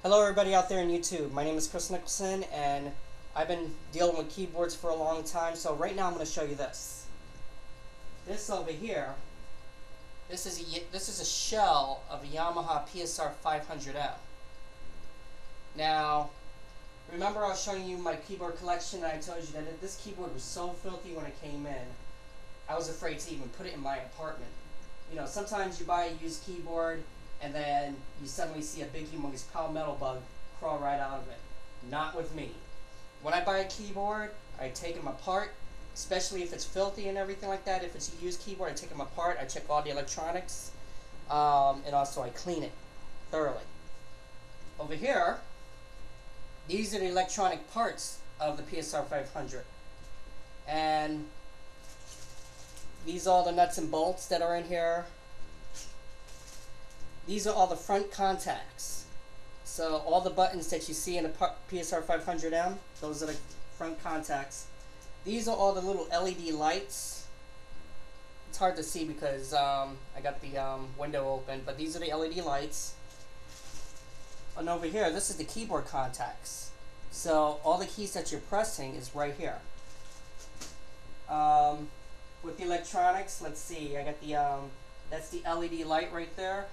Hello everybody out there on YouTube. My name is Kris Nicholson and I've been dealing with keyboards for a long time, so right now I'm going to show you this. This over here, this is a shell of a YAMAHA PSR-500m. Now, remember I was showing you my keyboard collection and I told you that this keyboard was so filthy when it came in, I was afraid to even put it in my apartment. You know, sometimes you buy a used keyboard and then you suddenly see a big humongous palmetto bug crawl right out of it. Not with me. When I buy a keyboard, I take them apart, especially if it's filthy and everything like that. If it's a used keyboard, I take them apart, I check all the electronics, and also I clean it thoroughly. Over here, these are the electronic parts of the PSR-500. And these are all the nuts and bolts that are in here. These are all the front contacts. So all the buttons that you see in the PSR-500m, those are the front contacts. These are all the little LED lights. It's hard to see because I got the window open, but these are the LED lights. And over here, this is the keyboard contacts. So all the keys that you're pressing is right here. With the electronics, let's see, I got the, that's the LED light right there.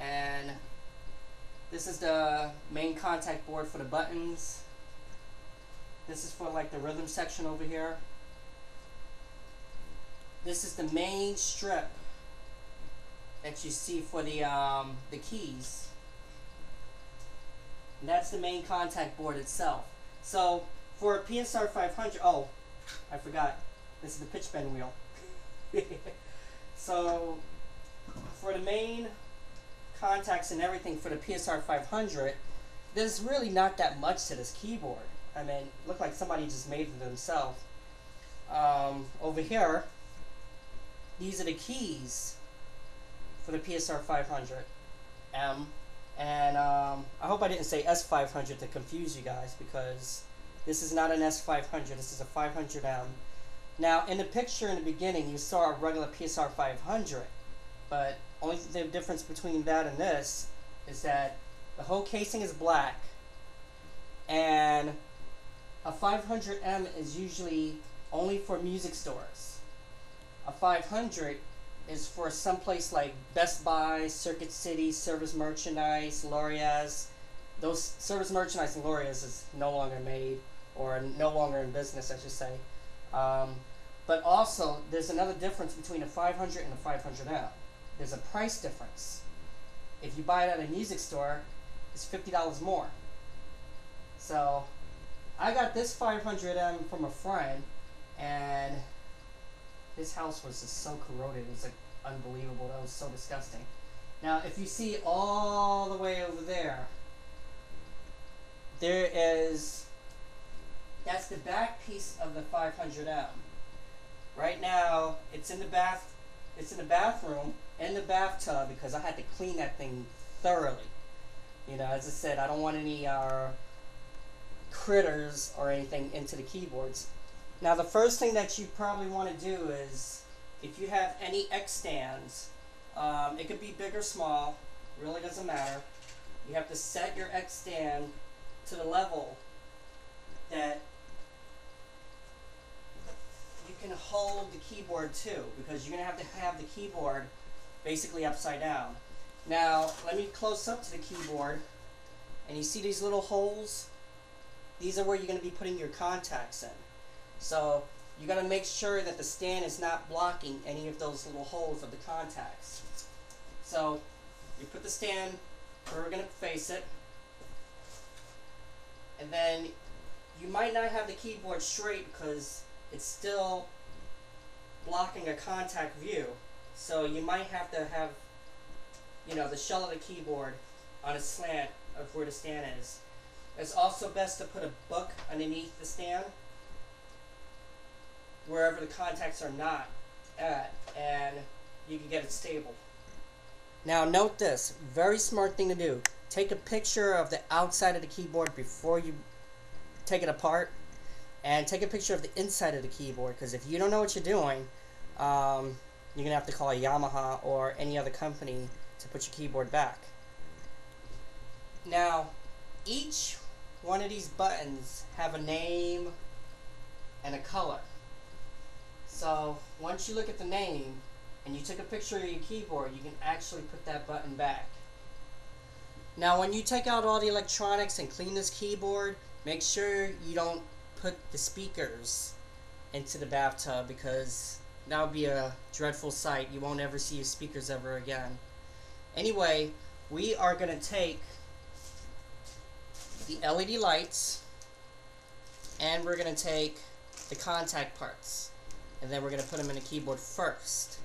And this is the main contact board for the buttons. This is for like the rhythm section over here. This is the main strip that you see for the keys. And that's the main contact board itself. So for a PSR-500, oh, I forgot, this is the pitch bend wheel. So for the main contacts and everything for the PSR-500, there's really not that much to this keyboard. I mean, it looked like somebody just made it themselves. Over here, these are the keys for the PSR-500M, and I hope I didn't say S500 to confuse you guys, because this is not an S500, this is a 500M. Now, in the picture in the beginning, you saw a regular PSR-500, but only the difference between that and this is that the whole casing is black, and a 500M is usually only for music stores. A 500 is for someplace like Best Buy, Circuit City, Service Merchandise, Lorias. Those Service Merchandise and Lorias is no longer made, or no longer in business, I should say. But also, there's another difference between a 500 and a 500M. There's a price difference. If you buy it at a music store, it's $50 more. So I got this 500M from a friend, and his house was just so corroded. It was like unbelievable. That was so disgusting. Now, if you see all the way over there, that's the back piece of the 500M. Right now, it's in the bathroom, in the bathtub, because I had to clean that thing thoroughly. You know, as I said, I don't want any critters or anything into the keyboards. Now, the first thing that you probably want to do is, if you have any X stands, it could be big or small, really doesn't matter. You have to set your X stand to the level that you can hold the keyboard to, because you're going to have the keyboard basically upside down. Now, let me close up to the keyboard, and you see these little holes? These are where you're going to be putting your contacts in. So you got to make sure that the stand is not blocking any of those little holes of the contacts. So you put the stand where we're going to face it, and then you might not have the keyboard straight because it's still blocking a contact view. So you might have to have, you know, the shell of the keyboard on a slant of where the stand is. It's also best to put a book underneath the stand, wherever the contacts are not at, and you can get it stable. Now note this, very smart thing to do. Take a picture of the outside of the keyboard before you take it apart, and take a picture of the inside of the keyboard, because if you don't know what you're doing, you're going to have to call a Yamaha or any other company to put your keyboard back. Now, each one of these buttons have a name and a color. So once you look at the name and you took a picture of your keyboard, you can actually put that button back. Now when you take out all the electronics and clean this keyboard, make sure you don't put the speakers into the bathtub, because that would be a dreadful sight. You won't ever see your speakers ever again. Anyway, we are going to take the LED lights and we're going to take the contact parts, and then we're going to put them in the keyboard first.